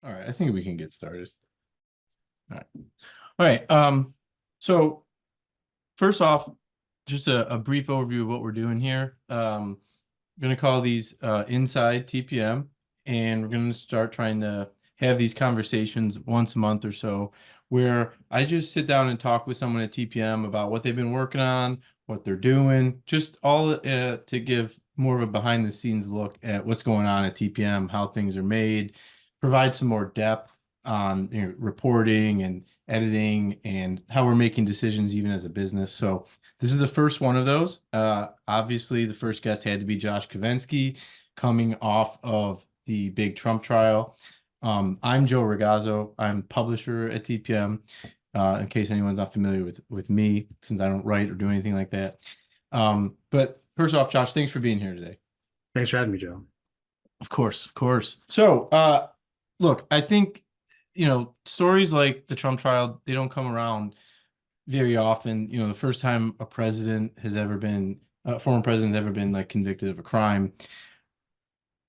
All right, I think we can get started. All right. All right. So first off, just a brief overview of what we're doing here. I'm going to call these Inside TPM, and we're going to start trying to have these conversations once a month or so, where I just sit down and talk with someone at TPM about what they've been working on, what they're doing, just all to give more of a behind the scenes look at what's going on at TPM, how things are made, provide some more depth on reporting and editing and how we're making decisions even as a business. So this is the first one of those. Obviously, the first guest had to be Josh Kovensky, coming off of the big Trump trial. I'm Joe Ragazzo. I'm publisher at TPM. In case anyone's not familiar with me, since I don't write or do anything like that. But first off, Josh, thanks for being here today. Thanks for having me, Joe. Of course, of course. So, look, I think, stories like the Trump trial, they don't come around very often. The first time a president has ever been, a former president has ever been like convicted of a crime.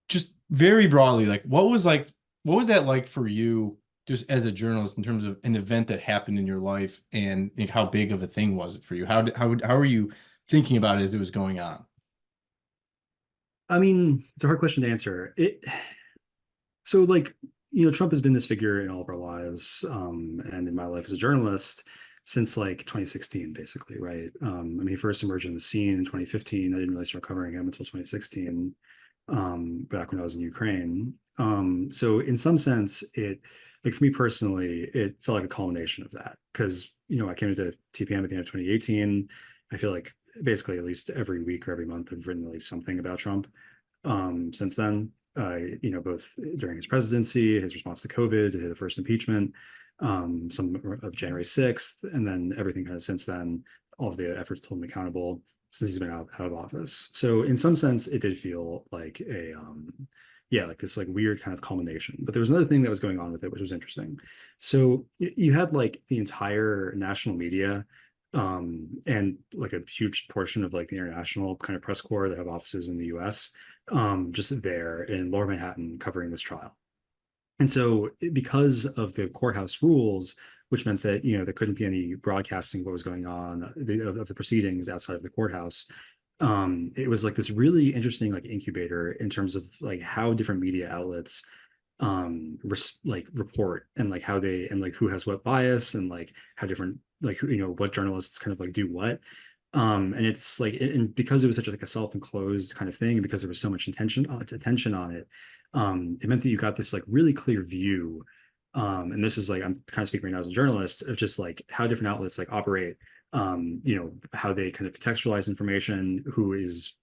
Just very broadly, what was that like for you, just as a journalist, in terms of an event that happened in your life, and like, how big of a thing was it for you? How are you thinking about it as it was going on? I mean, it's a hard question to answer. So like, Trump has been this figure in all of our lives, and in my life as a journalist since like 2016, basically, right? I mean, he first emerged on the scene in 2015. I didn't really start covering him until 2016, back when I was in Ukraine. So in some sense, like for me personally, it felt like a culmination of that because, I came into TPM at the end of 2018. I feel like basically at least every week or every month I've written at least something about Trump. Since then, both during his presidency, his response to COVID, the first impeachment, some of January 6th, and then everything kind of since then, all of the efforts to hold him accountable since he's been out of office. So in some sense, it did feel like yeah, like this like weird kind of culmination. But there was another thing that was going on with it, which was interesting. So you had like the entire national media, and like a huge portion of like the international kind of press corps that have offices in the US, just there in Lower Manhattan covering this trial. And so, because of the courthouse rules, which meant that there couldn't be any broadcasting of what was going on of the proceedings outside of the courthouse, it was like this really interesting like incubator in terms of like how different media outlets like report and like how they and like who has what bias and like how different like who what journalists kind of like do what. And it's like and because it was such like a self-enclosed kind of thing, and because there was so much attention on it, it meant that you got this like really clear view. And this is like I'm kind of speaking right now as a journalist of just like how different outlets like operate, how they kind of contextualize information, who is,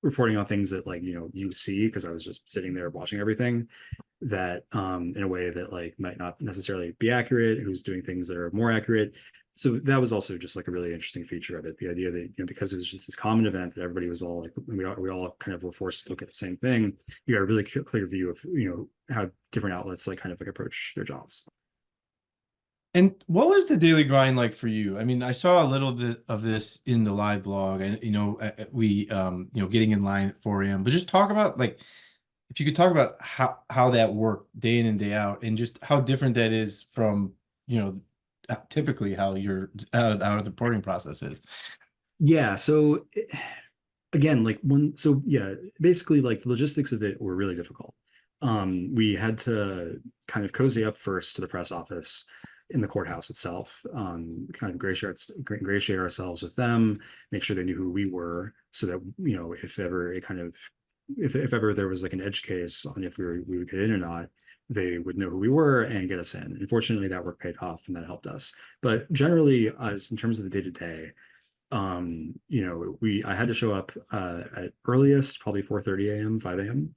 reporting on things that like, you see, because I was just sitting there watching everything that in a way that like might not necessarily be accurate, who's doing things that are more accurate. So that was also just like a really interesting feature of it, the idea that because it was just this common event that everybody was all like we all kind of were forced to look at the same thing. You got a really clear view of how different outlets like kind of like approach their jobs. And what was the daily grind like for you? I mean, I saw a little bit of this in the live blog, and we getting in line at 4 a.m. But just talk about, like, if you could talk about how that worked day in and day out, and just how different that is from typically how your out of the reporting process is. Yeah, so again, like one, so yeah, basically like the logistics of it were really difficult. We had to kind of cozy up first to the press office in the courthouse itself, kind of ingratiate ourselves with them, make sure they knew who we were, so that if ever it kind of if ever there was like an edge case on if we would get in or not, they would know who we were and get us in. Unfortunately, that work paid off and that helped us. But generally, as in terms of the day to day, we I had to show up at earliest probably 4:30 a.m., 5 a.m.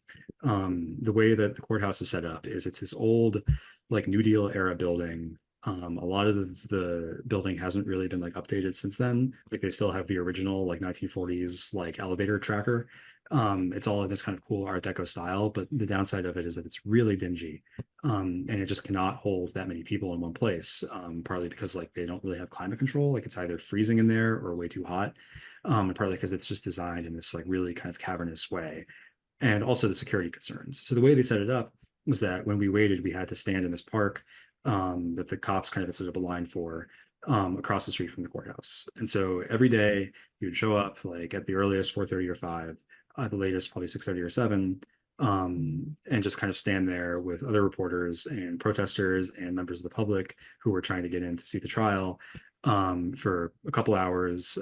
The way that the courthouse is set up is it's this old like New Deal era building. A lot of the building hasn't really been like updated since then. Like they still have the original like 1940s like elevator tracker. It's all in this kind of cool Art Deco style, but the downside of it is that it's really dingy, and it just cannot hold that many people in one place. Partly because like they don't really have climate control, like it's either freezing in there or way too hot, and partly because it's just designed in this like really kind of cavernous way, and also the security concerns. So the way they set it up was that when we waited, we had to stand in this park that the cops kind of set up a line for across the street from the courthouse. And so every day you would show up like at the earliest 4:30 or 5, the latest probably 6:30 or 7, and just kind of stand there with other reporters and protesters and members of the public who were trying to get in to see the trial for a couple hours.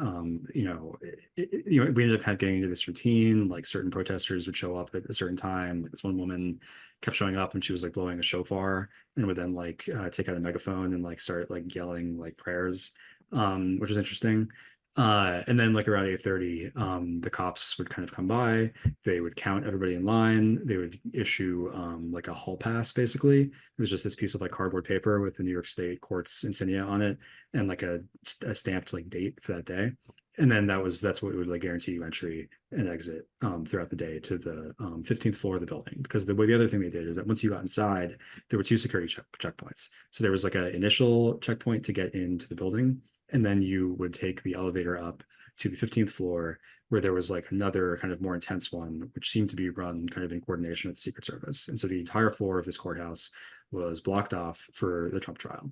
We ended up kind of getting into this routine. Like certain protesters would show up at a certain time. Like this one woman kept showing up and she was like blowing a shofar and would then like take out a megaphone and like start like yelling like prayers, which was interesting. And then like around 8:30, the cops would kind of come by. They would count everybody in line. They would issue like a hall pass, basically. It was just this piece of like cardboard paper with the New York State court's insignia on it and like a stamped like date for that day. And then that's what would like guarantee you entry and exit throughout the day to the 15th floor of the building. Because the other thing they did is that once you got inside, there were two security checkpoints. So there was like an initial checkpoint to get into the building, and then you would take the elevator up to the 15th floor, where there was like another kind of more intense one, which seemed to be run kind of in coordination with the Secret Service. And so the entire floor of this courthouse was blocked off for the Trump trial.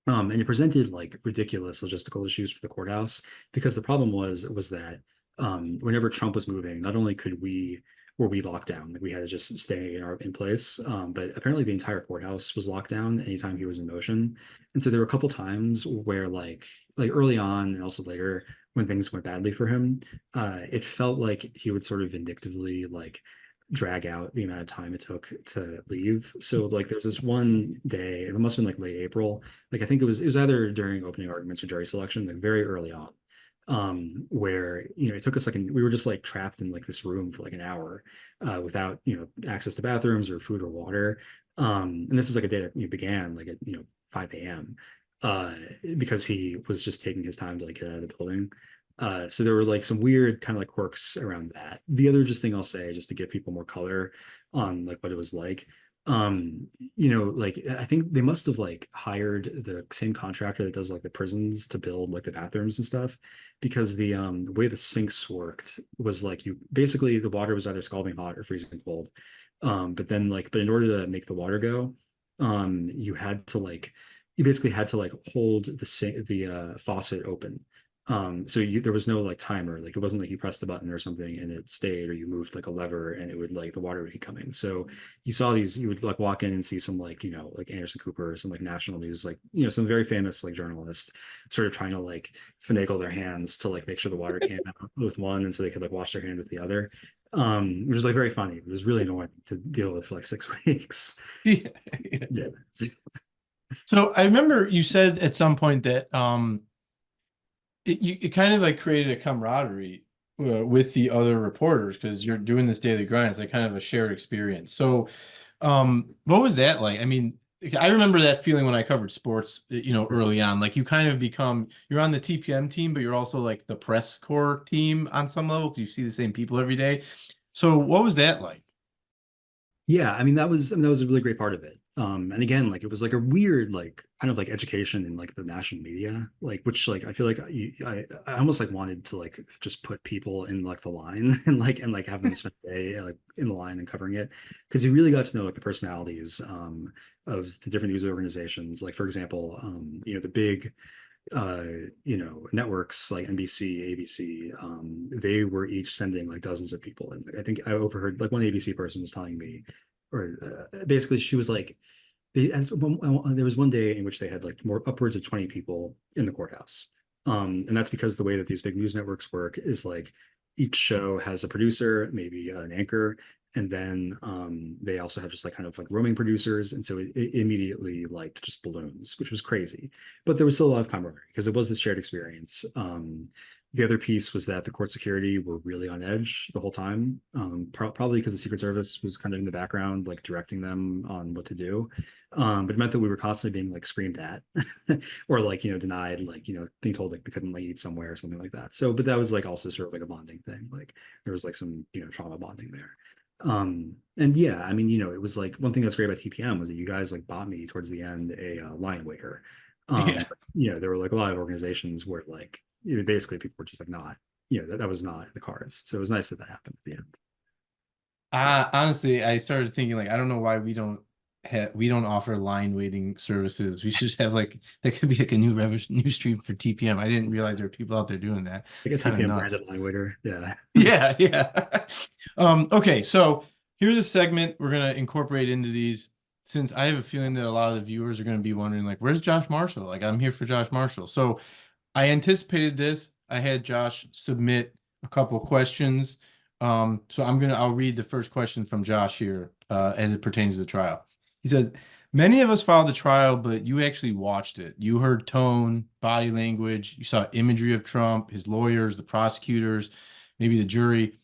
And it presented like ridiculous logistical issues for the courthouse because the problem was that whenever Trump was moving, not only were we locked down, like we had to just stay in place, but apparently the entire courthouse was locked down anytime he was in motion. And so there were a couple times where like early on and also later when things went badly for him, it felt like he would sort of vindictively like drag out the amount of time it took to leave. So like there's this one day, it must have been like late April, like I think it was either during opening arguments or jury selection, like very early on, where it took us like we were just like trapped in like this room for like an hour without access to bathrooms or food or water. And this is like a day that began like at 5 a.m. uh because he was just taking his time to like get out of the building. So there were like some weird kind of like quirks around that. The other just thing I'll say, just to give people more color on like what it was like, like I think they must have like hired the same contractor that does like the prisons to build like the bathrooms and stuff, because the way the sinks worked was like you basically the water was either scalding hot or freezing cold. But in order to make the water go, you basically had to like hold the faucet open. There was no like timer, like it wasn't like you pressed the button or something and it stayed, or you moved like a lever and it would like the water would keep coming. So you would like walk in and see some like like Anderson Cooper or some like national news, like some very famous like journalists sort of trying to like finagle their hands to like make sure the water came out with one and so they could like wash their hand with the other, which was like very funny. It was really annoying to deal with for like 6 weeks. Yeah. Yeah. So I remember you said at some point that it kind of like created a camaraderie with the other reporters because you're doing this daily grind. It's like kind of a shared experience. So, what was that like? I mean, I remember that feeling when I covered sports, early on. Like you kind of you're on the TPM team, but you're also like the press corps team on some level because you see the same people every day. So, what was that like? Yeah, I mean that was a really great part of it. And again, like it was like a weird like kind of like education in like the national media, like which like I feel like I almost like wanted to like just put people in like the line and have them spend a day like in the line and covering it, because you really got to know like the personalities of the different news organizations. Like for example, the big networks like NBC, ABC, they were each sending like dozens of people. And I think I overheard like one ABC person was telling me, or basically she was like, there was one day in which they had like more upwards of 20 people in the courthouse. And that's because the way that these big news networks work is like each show has a producer, maybe an anchor, and then they also have just like kind of like roaming producers, and so it immediately like just balloons, which was crazy. But there was still a lot of camaraderie because it was this shared experience. The other piece was that the court security were really on edge the whole time, probably because the Secret Service was kind of in the background, like directing them on what to do. But it meant that we were constantly being like screamed at or like, denied, like, being told like we couldn't like eat somewhere or something like that. So, but that was like also sort of like a bonding thing. Like there was like some, trauma bonding there. And yeah, I mean, it was like one thing that's great about TPM was that you guys like bought me towards the end a line waiter. Yeah. There were like a lot of organizations where like basically people were just like not, that was not in the cards. So it was nice that that happened at the end. Honestly, I started thinking like I don't know why we don't offer line waiting services. We should just have like that could be like a new stream for TPM. I didn't realize there were people out there doing that. Like a It's kind of TPM nuts. branded line waiter. Yeah. Yeah, yeah. Okay, so here's a segment we're gonna incorporate into these since I have a feeling that a lot of the viewers are gonna be wondering like, where's Josh Marshall? Like I'm here for Josh Marshall. So I anticipated this. I had Josh submit a couple questions. So I'll read the first question from Josh here as it pertains to the trial. He says, many of us followed the trial, but you actually watched it. You heard tone, body language, you saw imagery of Trump, his lawyers, the prosecutors, maybe the jury.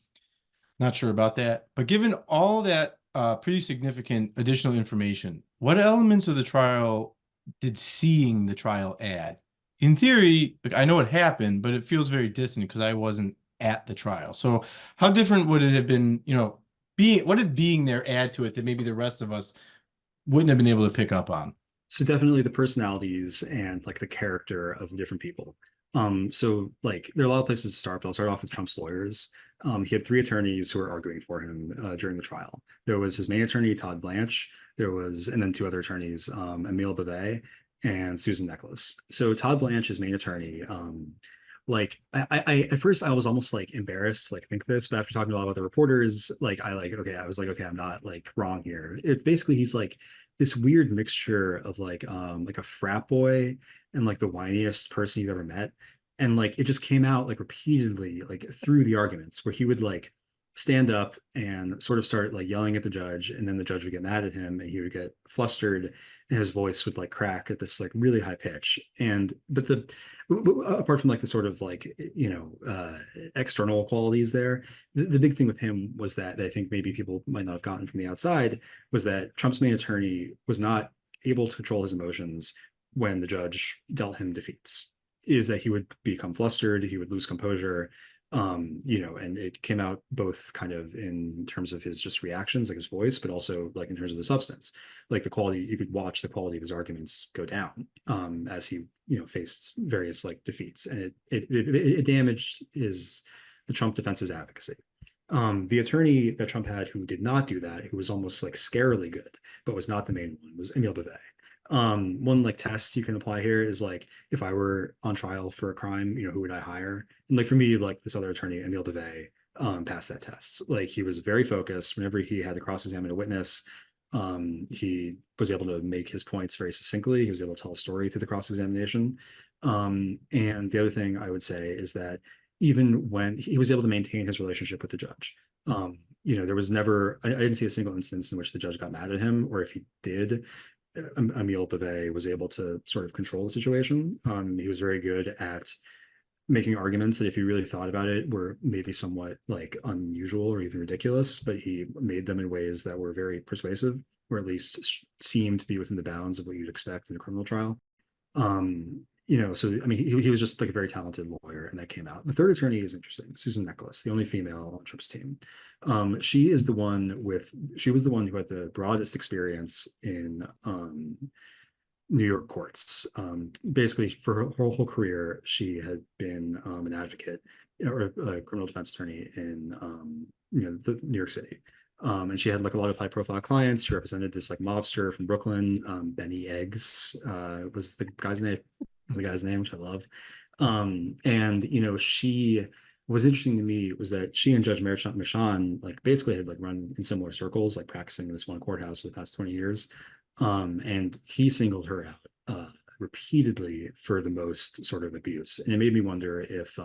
Not sure about that. But given all that pretty significant additional information, what elements of the trial did seeing the trial add? In theory, like, I know it happened, but it feels very distant because I wasn't at the trial. So how different would it have been, what did being there add to it that maybe the rest of us wouldn't have been able to pick up on? So definitely the personalities and like the character of different people. So like there are a lot of places to start, but I'll start off with Trump's lawyers. He had three attorneys who were arguing for him during the trial. There was his main attorney, Todd Blanche. And then two other attorneys, Emile Beauvais and Susan Nicholas. So Todd Blanche, his main attorney, at first I was almost like embarrassed, like think this, but after talking to a lot of other reporters, I was like, okay, I'm not like wrong here. It's basically he's like this weird mixture of like a frat boy and like the whiniest person you've ever met. And like it just came out like repeatedly, like through the arguments where he would like stand up and sort of start like yelling at the judge, and then the judge would get mad at him and he would get flustered and his voice would like crack at this like really high pitch. And but the apart from like the sort of like external qualities there, the big thing with him was that I think maybe people might not have gotten from the outside was that Trump's main attorney was not able to control his emotions when the judge dealt him defeats. Is that he would become flustered, he would lose composure, and it came out both kind of in terms of his just reactions, like his voice, but also like in terms of the substance, like the quality. You could watch the quality of his arguments go down as he, faced various like defeats, and it damaged the Trump defense's advocacy. The attorney that Trump had who did not do that, who was almost like scarily good, but was not the main one, was Emile Beauvais. One like test you can apply here is like if I were on trial for a crime, who would I hire? And like for me, like this other attorney, Emile Beauvais, passed that test. Like he was very focused. Whenever he had to cross-examine a witness, he was able to make his points very succinctly. He was able to tell a story through the cross-examination. And the other thing I would say is that even when he was able to maintain his relationship with the judge, there was never, I didn't see a single instance in which the judge got mad at him, or if he did, Emile Beauvais was able to sort of control the situation. He was very good at making arguments that if he really thought about it were maybe somewhat like unusual or even ridiculous, but he made them in ways that were very persuasive, or at least seemed to be within the bounds of what you'd expect in a criminal trial. So I mean, he was just like a very talented lawyer, and that came out. The third attorney is interesting, Susan Nicholas, the only female on Trump's team. She was the one who had the broadest experience in New York courts. Basically, for her whole career, she had been an advocate or a criminal defense attorney in the New York City. And she had like a lot of high profile clients. She represented this like mobster from Brooklyn, Benny Eggs was the guy's name, which I love. And she was interesting to me was that she and Judge Merchan like basically had like run in similar circles, like practicing in this one courthouse for the past 20 years. And he singled her out repeatedly for the most sort of abuse. And it made me wonder if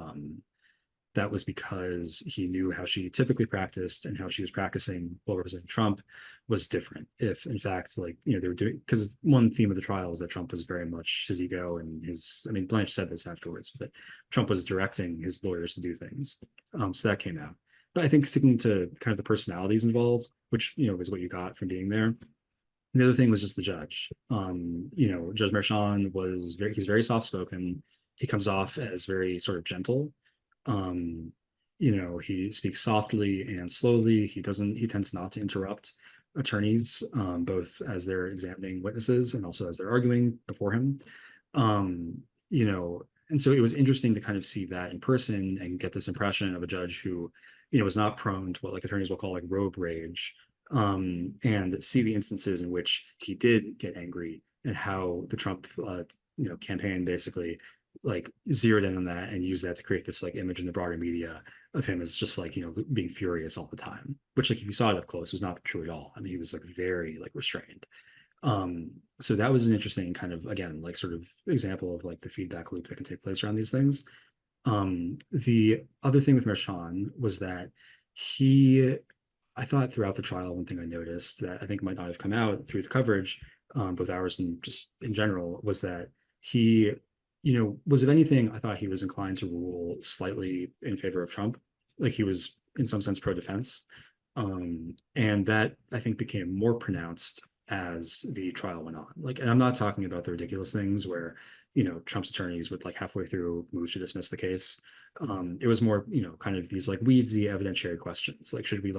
that was because he knew how she typically practiced and how she was practicing while representing Trump was different. If in fact, like, they were doing, because one theme of the trial is that Trump was very much his ego and Blanche said this afterwards, but Trump was directing his lawyers to do things. So that came out. But I think sticking to kind of the personalities involved, which, is what you got from being there. The other thing was just the judge. Judge Merchan he's very soft spoken. He comes off as very sort of gentle. He speaks softly and slowly. He tends not to interrupt attorneys, both as they're examining witnesses and also as they're arguing before him. And so it was interesting to kind of see that in person and get this impression of a judge who was not prone to what like attorneys will call like road rage, and see the instances in which he did get angry and how the Trump campaign basically like zeroed in on that and used that to create this like image in the broader media of him as just like being furious all the time, which like if you saw it up close was not true at all. I mean, he was like very like restrained. So that was an interesting kind of, again, like sort of example of like the feedback loop that can take place around these things. The other thing with Marshawn was that he, I thought throughout the trial, one thing I noticed that I think might not have come out through the coverage, both ours and just in general, was that he, was if anything, I thought he was inclined to rule slightly in favor of Trump. Like he was in some sense pro-defense. And that I think became more pronounced as the trial went on. Like, and I'm not talking about the ridiculous things where, Trump's attorneys would like halfway through move to dismiss the case. It was more, kind of these like weedsy evidentiary questions. Like, should we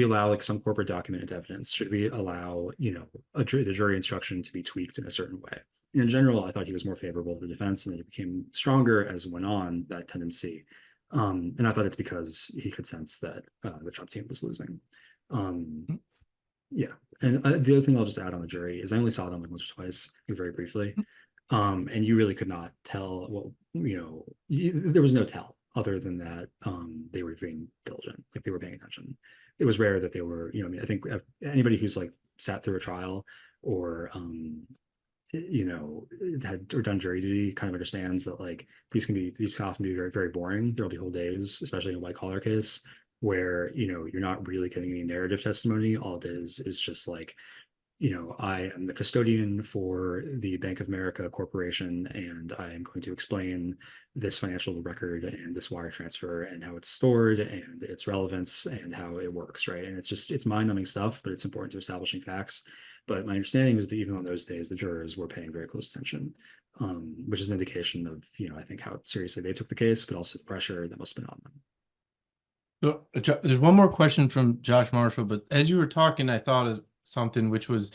allow like some corporate document into evidence? Should we allow, the jury instruction to be tweaked in a certain way? And in general, I thought he was more favorable to the defense, and then it became stronger as it went on, that tendency. And I thought it's because he could sense that the Trump team was losing. Um, yeah. And the other thing I'll just add on the jury is I only saw them like once or twice, very briefly. And you really could not tell what, there was no tell other than that they were being diligent, like they were paying attention. It was rare that they were, I mean, I think anybody who's like sat through a trial or, had or done jury duty kind of understands that like these can often be very, very boring. There'll be whole days, especially in a white collar case, where you're not really getting any narrative testimony. All it is just like, I am the custodian for the Bank of America Corporation, and I am going to explain this financial record and this wire transfer and how it's stored and its relevance and how it works, right? And it's mind-numbing stuff, but it's important to establishing facts. But my understanding is that even on those days, the jurors were paying very close attention, which is an indication of, I think how seriously they took the case, but also the pressure that must have been on them. So, there's one more question from Josh Marshall, but as you were talking, I thought of something which was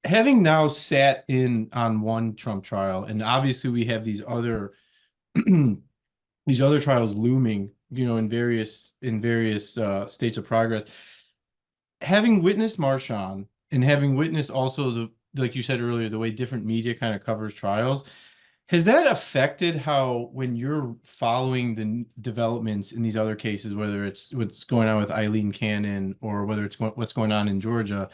having now sat in on one Trump trial, and obviously we have these other these other trials looming, in various states of progress. Having witnessed Marshawn and having witnessed also the, like you said earlier, the way different media kind of covers trials, has that affected how, when you're following the developments in these other cases, whether it's what's going on with Eileen Cannon or whether it's what's going on in Georgia,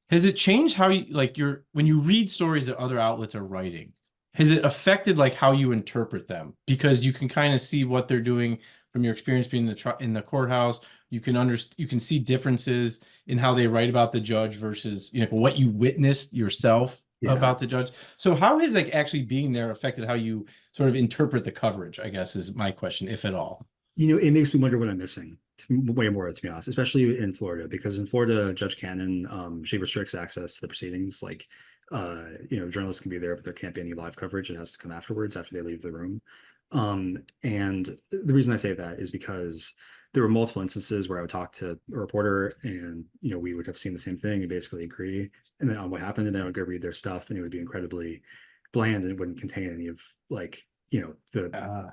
has it changed how you like when you read stories that other outlets are writing? Has it affected like how you interpret them? Because you can kind of see what they're doing from your experience being in the courthouse. You can see differences in how they write about the judge versus what you witnessed yourself Yeah. about the judge. So how has like actually being there affected how you sort of interpret the coverage, I guess is my question, if at all. It makes me wonder what I'm missing way more, to be honest, especially in Florida, because in Florida, Judge Cannon, she restricts access to the proceedings. Like, journalists can be there, but there can't be any live coverage. It has to come afterwards after they leave the room. And the reason I say that is because there were multiple instances where I would talk to a reporter and, we would have seen the same thing and basically agree. And then on what happened, and then I would go read their stuff and it would be incredibly bland and it wouldn't contain any of like, the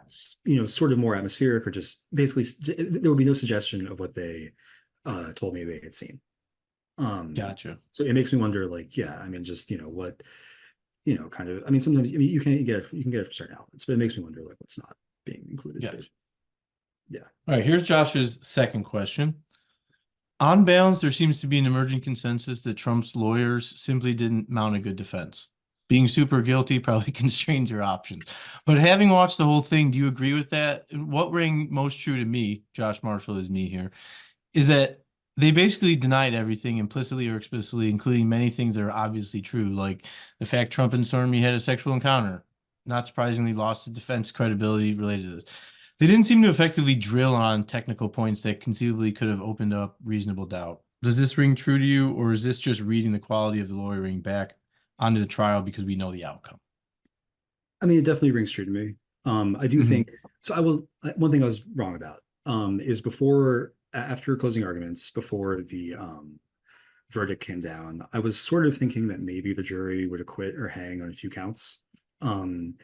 sort of more atmospheric or just basically there would be no suggestion of what they told me they had seen. Gotcha. So it makes me wonder, like, yeah, I mean, just what, kind of, I mean, sometimes you can get it from certain outlets, but it makes me wonder like what's not being included. Yeah. Basically. Yeah. All right, here's Josh's second question. On balance, there seems to be an emerging consensus that Trump's lawyers simply didn't mount a good defense. Being super guilty probably constrains your options. But having watched the whole thing, do you agree with that? What rang most true to me, Josh Marshall is me here, is that they basically denied everything implicitly or explicitly, including many things that are obviously true, like the fact Trump and Stormy had a sexual encounter. Not surprisingly, lost the defense credibility related to this. They didn't seem to effectively drill on technical points that conceivably could have opened up reasonable doubt. Does this ring true to you, or is this just reading the quality of the lawyering back onto the trial because we know the outcome? I mean, it definitely rings true to me. I do think so. One thing I was wrong about is after closing arguments, before the verdict came down, I was sort of thinking that maybe the jury would acquit or hang on a few counts. Um,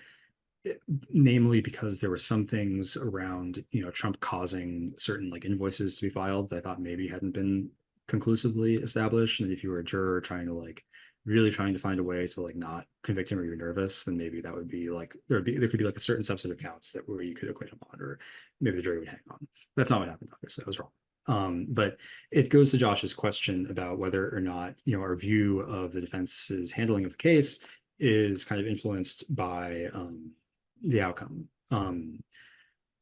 namely because there were some things around, Trump causing certain like invoices to be filed that I thought maybe hadn't been conclusively established. And if you were a juror trying to like really trying to find a way to like not convict him or you're nervous, then maybe that would be like there could be like a certain subset of counts that where you could acquit him on, or maybe the jury would hang on. That's not what happened, obviously. I was wrong. But it goes to Josh's question about whether or not, our view of the defense's handling of the case is kind of influenced by the outcome.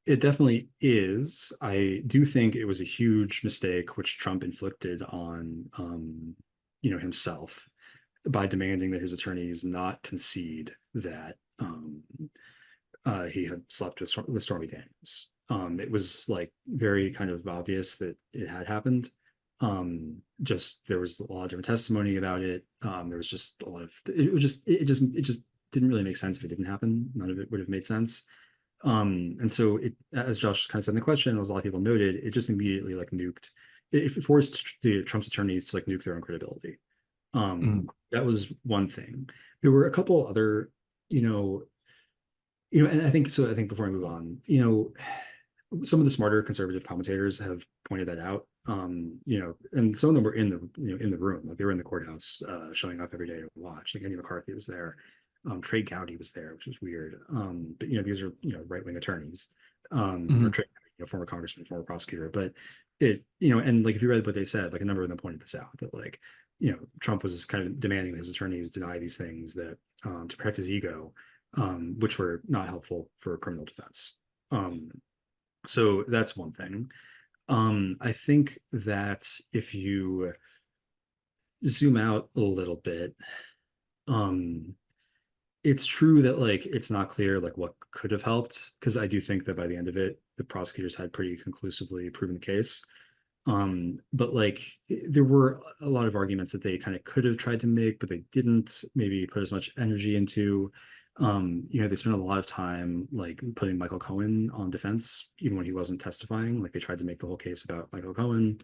It definitely is. I do think it was a huge mistake which Trump inflicted on, himself by demanding that his attorneys not concede that he had slept with Stormy Daniels. It was like very kind of obvious that it had happened. Just there was a lot of different testimony about it. There was just a lot of it just didn't really make sense if it didn't happen. None of it would have made sense. And so it, as Josh kind of said in the question, as a lot of people noted, it just immediately like nuked. It forced the Trump's attorneys to like nuke their own credibility. That was one thing. There were a couple other, you know, and I think so. I think before I move on, some of the smarter conservative commentators have pointed that out. And some of them were in the in the room, like they were in the courthouse, showing up every day to watch. Like Andy McCarthy was there, Trey Gowdy was there, which was weird. But these are right wing attorneys, or Trey, former congressman, former prosecutor. But it and like if you read what they said, like a number of them pointed this out that like Trump was kind of demanding that his attorneys deny these things that to protect his ego, which were not helpful for criminal defense. So that's one thing. I think that if you zoom out a little bit, it's true that like it's not clear like what could have helped, because I do think that by the end of it, the prosecutors had pretty conclusively proven the case. But like there were a lot of arguments that they kind of could have tried to make, but they didn't maybe put as much energy into. They spent a lot of time like putting Michael Cohen on defense, even when he wasn't testifying. Like they tried to make the whole case about Michael Cohen,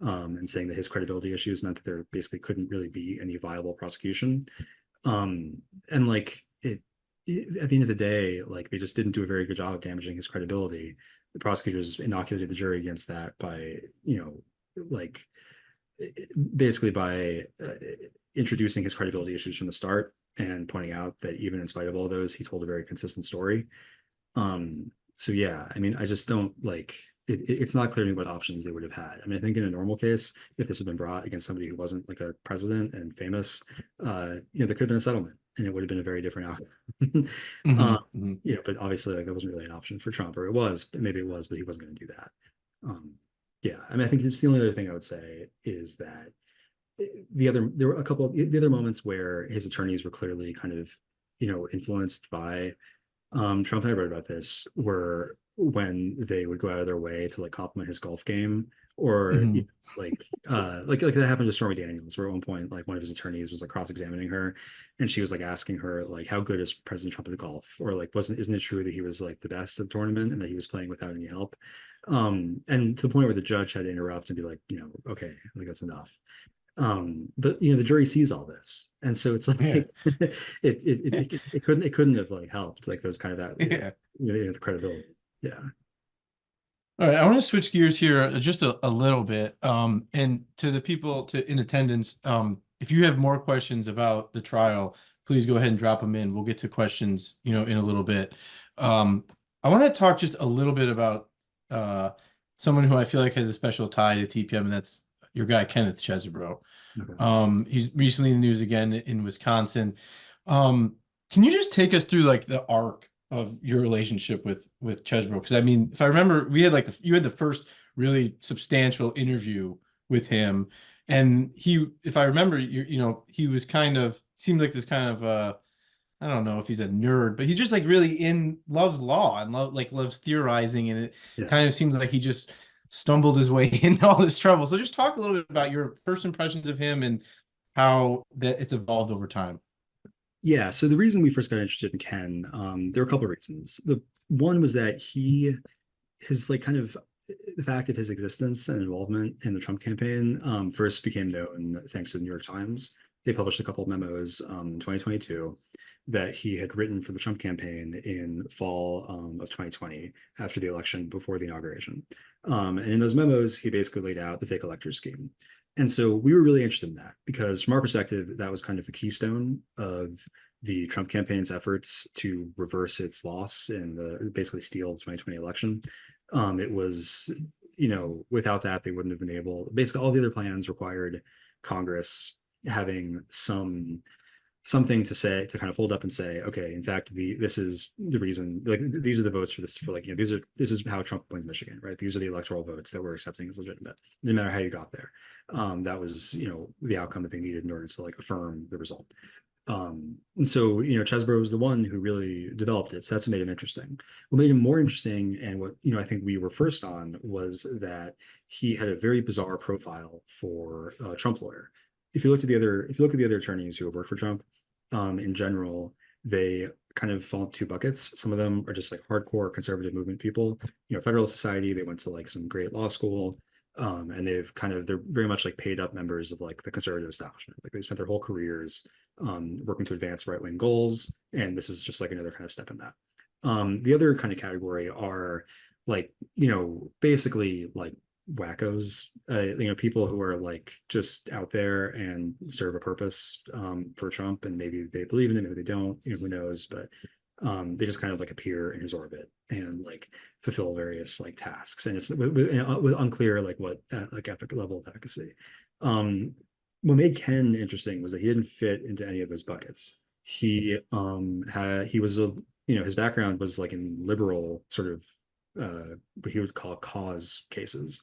and saying that his credibility issues meant that there basically couldn't really be any viable prosecution. And like at the end of the day, like they just didn't do a very good job of damaging his credibility. The prosecutors inoculated the jury against that by, like basically by introducing his credibility issues from the start and pointing out that even in spite of all those, he told a very consistent story. So yeah, I mean, I just don't like it's not clear to me what options they would have had. I mean, I think in a normal case, if this had been brought against somebody who wasn't like a president and famous, there could have been a settlement and it would have been a very different outcome. But obviously like that wasn't really an option for Trump, or it was, maybe it was, but he wasn't going to do that. Yeah, I mean, I think it's the only other thing I would say is that there were a couple of the other moments where his attorneys were clearly kind of, influenced by Trump. And I wrote about this, were when they would go out of their way to like compliment his golf game, or like that happened to Stormy Daniels, where at one point like one of his attorneys was like cross-examining her, and she was like asking her like how good is President Trump at golf, or like isn't it true that he was like the best at the tournament and that he was playing without any help, and to the point where the judge had to interrupt and be like, okay, like that's enough. But the jury sees all this, and so it's like Yeah. it couldn't have like helped like those kind of that Yeah. the credibility. Yeah. All right, I want to switch gears here just a little bit. And to the people in attendance, if you have more questions about the trial, please go ahead and drop them in. We'll get to questions, in a little bit. I want to talk just a little bit about someone who I feel like has a special tie to TPM, and that's your guy, Kenneth Chesebro. Okay. He's recently in the news again in Wisconsin. Can you just take us through like the arc of your relationship with Chesebro? Because I mean, if I remember, we had like you had the first really substantial interview with him, and if I remember, he was kind of seemed like this kind of I don't know if he's a nerd, but he just like really loves law and loves theorizing, and it Yeah. kind of seems like he just stumbled his way into all this trouble. So just talk a little bit about your first impressions of him and how that it's evolved over time. Yeah. So the reason we first got interested in Ken, there were a couple of reasons. The one was that his like kind of the fact of his existence and involvement in the Trump campaign first became known thanks to the New York Times. They published a couple of memos in 2022. that he had written for the Trump campaign in fall of 2020 after the election before the inauguration. And in those memos, he basically laid out the fake electors scheme. And so we were really interested in that because from our perspective, that was kind of the keystone of the Trump campaign's efforts to reverse its loss and basically steal the 2020 election. It was, without that, they wouldn't have been able, basically all the other plans required Congress having something to say, to kind of hold up and say, okay, in fact, this is the reason, like these are the votes for this, for like, this is how Trump wins Michigan, right? These are the electoral votes that we're accepting as legitimate, no matter how you got there. That was, the outcome that they needed in order to like affirm the result. And so, Chesbrough was the one who really developed it. So that's what made him interesting. What made him more interesting, and what, I think we were first on, was that he had a very bizarre profile for a Trump lawyer. If you look at the other attorneys who have worked for Trump, in general, they kind of fall into two buckets. Some of them are just like hardcore conservative movement people, Federalist Society, they went to like some great law school. And they're very much like paid up members of like the conservative establishment. Like they spent their whole careers working to advance right-wing goals. And this is just like another kind of step in that. The other kind of category are like, basically like wackos, people who are like just out there and serve a purpose for Trump, and maybe they believe in it, maybe they don't, who knows, but they just kind of like appear in his orbit and like fulfill various like tasks, and it's with unclear like what like ethical level of efficacy. What made Ken interesting was that he didn't fit into any of those buckets. He was a, his background was like in liberal sort of what he would call cause cases.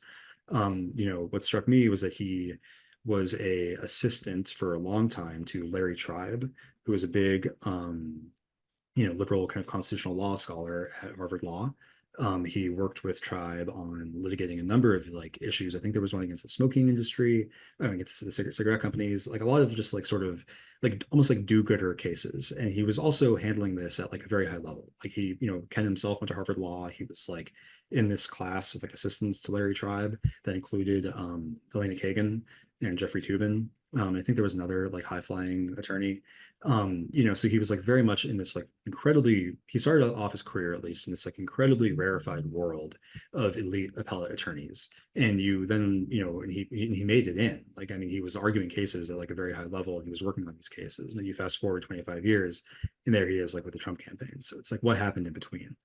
What struck me was that he was a assistant for a long time to Larry Tribe, who was a big liberal kind of constitutional law scholar at Harvard Law. He worked with Tribe on litigating a number of like issues. I think there was one against the smoking industry, against the cigarette companies, like a lot of just like sort of like almost like do-gooder cases. And he was also handling this at like a very high level. Like he, Ken himself went to Harvard Law. He was like in this class of like assistants to Larry Tribe that included Elena Kagan and Jeffrey Toobin. I think there was another like high-flying attorney. So he was like very much in this like he started off his career at least in this like incredibly rarefied world of elite appellate attorneys. And you then, and he made it in. Like, I mean, he was arguing cases at like a very high level, and he was working on these cases. And then you fast forward 25 years, and there he is like with the Trump campaign. So it's like what happened in between.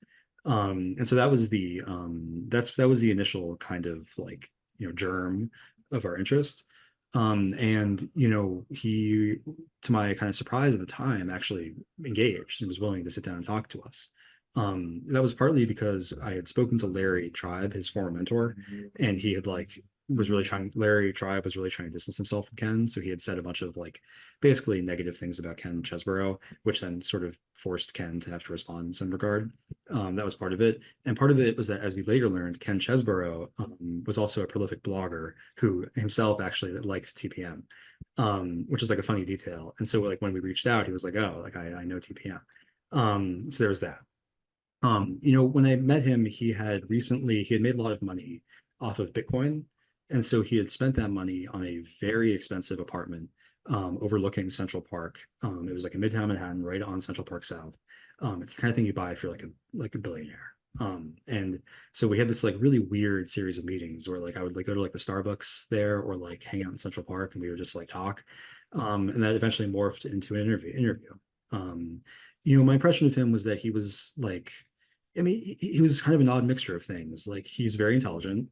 And so that was that was the initial kind of like, germ of our interest. And he, to my kind of surprise at the time, actually engaged and was willing to sit down and talk to us. That was partly because I had spoken to Larry Tribe, his former mentor, and he had like Larry Tribe was really trying to distance himself from Ken. So he had said a bunch of like basically negative things about Ken Chesbrough, which then sort of forced Ken to have to respond in some regard. That was part of it. And part of it was that, as we later learned, Ken Chesbrough was also a prolific blogger who himself actually likes TPM, which is like a funny detail. And so like when we reached out, he was like, oh, like I know TPM. So there was that. When I met him, he had made a lot of money off of Bitcoin. And so he had spent that money on a very expensive apartment overlooking Central Park. It was like in Midtown Manhattan, right on Central Park South. It's the kind of thing you buy for like a billionaire. And so we had this like really weird series of meetings where like I would like go to like the Starbucks there or like hang out in Central Park, and we would just like talk. And that eventually morphed into an interview. My impression of him was that he was like, I mean, he was kind of an odd mixture of things. Like he's very intelligent.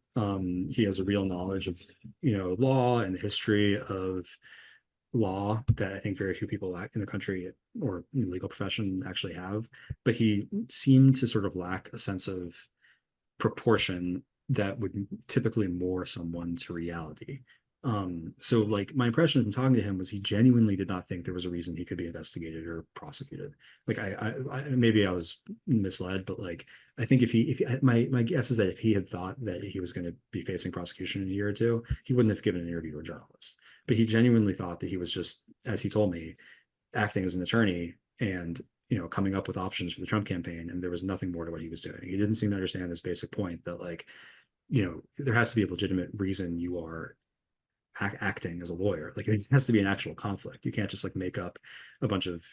He has a real knowledge of, law and the history of law that I think very few people in the country or in the legal profession actually have. But he seemed to sort of lack a sense of proportion that would typically moor someone to reality. So like my impression from talking to him was he genuinely did not think there was a reason he could be investigated or prosecuted. Like I maybe I was misled, but like I think my guess is that if he had thought that he was going to be facing prosecution in a year or two, he wouldn't have given an interview to a journalist. But he genuinely thought that he was just, as he told me, acting as an attorney and coming up with options for the Trump campaign, and there was nothing more to what he was doing. He didn't seem to understand this basic point that like, there has to be a legitimate reason you are acting as a lawyer. Like it has to be an actual conflict. You can't just like make up a bunch of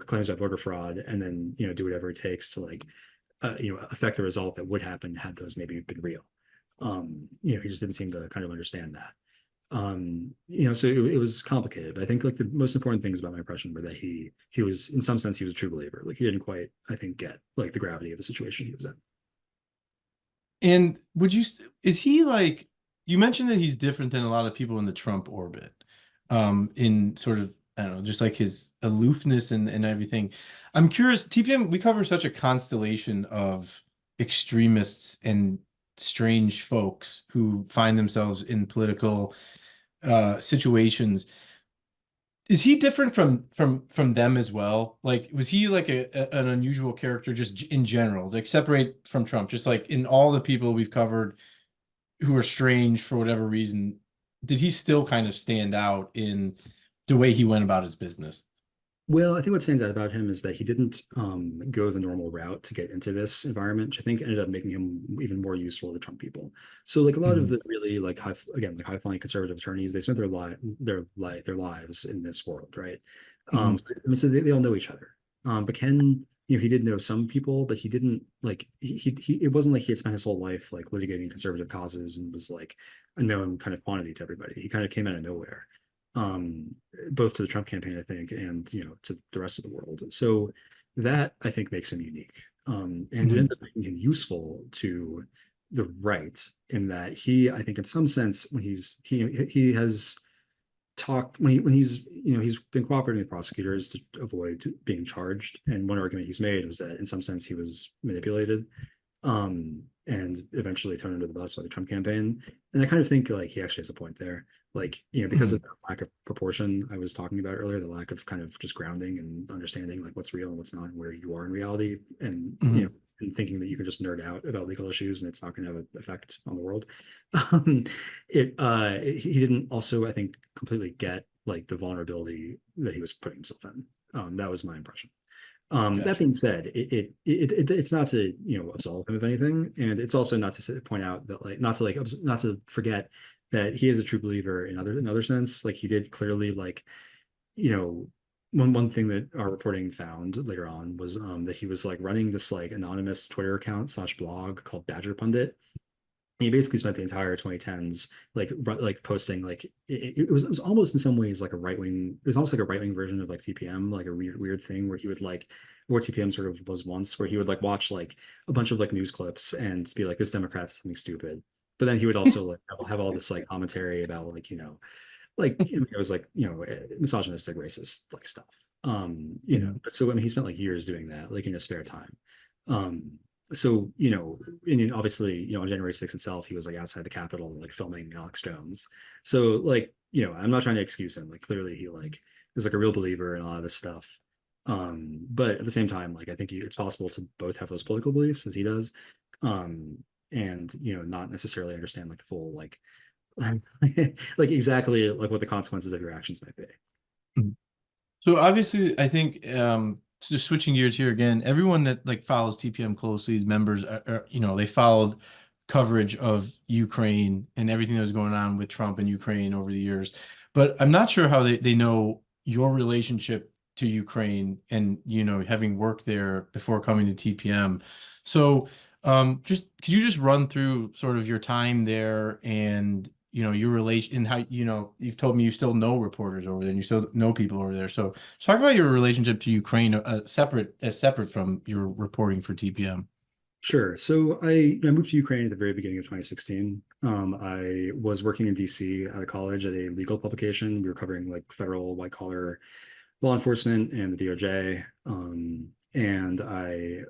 claims about voter fraud and then do whatever it takes to like affect the result that would happen had those maybe been real. He just didn't seem to kind of understand that. So it was complicated, but I think like the most important things about my impression were that he was, in some sense, he was a true believer. Like he didn't quite, I think, get like the gravity of the situation he was in. And is he like, you mentioned that he's different than a lot of people in the Trump orbit, in sort of, I don't know, just like his aloofness and everything. I'm curious, TPM, we cover such a constellation of extremists and strange folks who find themselves in political situations. Is he different from them as well? Like, was he like an unusual character just in general, like separate from Trump, just like in all the people we've covered who are strange for whatever reason, did he still kind of stand out in the way he went about his business? Well, I think what stands out about him is that he didn't go the normal route to get into this environment, which I think ended up making him even more useful to Trump people. So, like a lot of Mhm. the really like high flying conservative attorneys, they spent their lives in this world, right? Mhm. So they all know each other. But Ken, he did know some people, but he didn't like he. It wasn't like he had spent his whole life like litigating conservative causes and was like a known kind of quantity to everybody. He kind of came out of nowhere. Um, both to the Trump campaign, I think, and to the rest of the world. So that I think makes him unique, and it Mhm. ended up making him useful to the right in that he, I think, in some sense, when he has talked when he's been cooperating with prosecutors to avoid being charged, and one argument he's made was that in some sense he was manipulated and eventually thrown under the bus by the Trump campaign. And I kind of think like he actually has a point there. Like, because of Mhm. the lack of proportion I was talking about earlier, the lack of kind of just grounding and understanding like what's real and what's not and where you are in reality, and Mhm. and thinking that you can just nerd out about legal issues and it's not going to have an effect on the world. Um, he didn't also, I think, completely get like the vulnerability that he was putting himself in. That was my impression. That Gotcha. being said, it's not to absolve him of anything, and it's also not to point out that like not to forget that he is a true believer in other sense. Like he did clearly like you know one thing that our reporting found later on was that he was like running this like anonymous Twitter account slash blog called Badger Pundit. He basically spent the entire 2010s like posting like it was almost in some ways like a right wing. It was almost like a right wing version of like TPM, like a weird thing where he would like where TPM sort of was once, where he would like watch like a bunch of like news clips and be like, this Democrat's something stupid. But then he would also like have all this like commentary about like it was like misogynistic, racist like stuff. Mhm. So I mean, he spent like years doing that, like in his spare time. Um, so and obviously, on January 6th itself, he was like outside the Capitol, like filming Alex Jones. So like, I'm not trying to excuse him. Like clearly, he like is like a real believer in a lot of this stuff. But at the same time, like I think it's possible to both have those political beliefs as he does, um, and not necessarily understand like the full like exactly like what the consequences of your actions might be. Mhm. So obviously, I think just switching gears here again, everyone that like follows TPM closely, these members they followed coverage of Ukraine and everything that was going on with Trump and Ukraine over the years. But I'm not sure how they know your relationship to Ukraine and having worked there before coming to TPM. So just could you just run through sort of your time there and your relation and how you've told me you still know reporters over there and you still know people over there. So talk about your relationship to Ukraine, separate from your reporting for TPM. Sure. So I moved to Ukraine at the very beginning of 2016. I was working in DC out of college at a legal publication. We were covering like federal white collar law enforcement and the DOJ. And I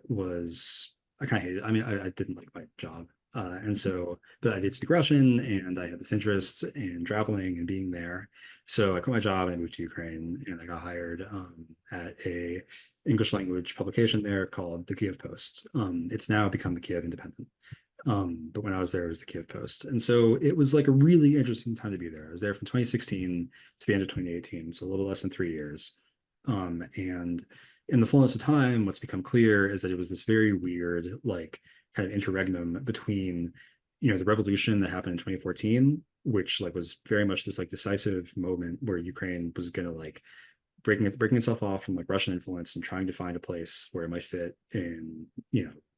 kind of hated it. I mean, I didn't like my job. But I did speak Russian and I had this interest in traveling and being there. So I quit my job and I moved to Ukraine and I got hired at a English language publication there called the Kiev Post. It's now become the Kiev Independent. But when I was there, it was the Kiev Post. And so it was like a really interesting time to be there. I was there from 2016 to the end of 2018, so a little less than 3 years. And in the fullness of time, what's become clear is that it was this very weird, like, kind of interregnum between, the revolution that happened in 2014, which like was very much this like decisive moment where Ukraine was gonna like breaking itself off from like Russian influence and trying to find a place where it might fit in,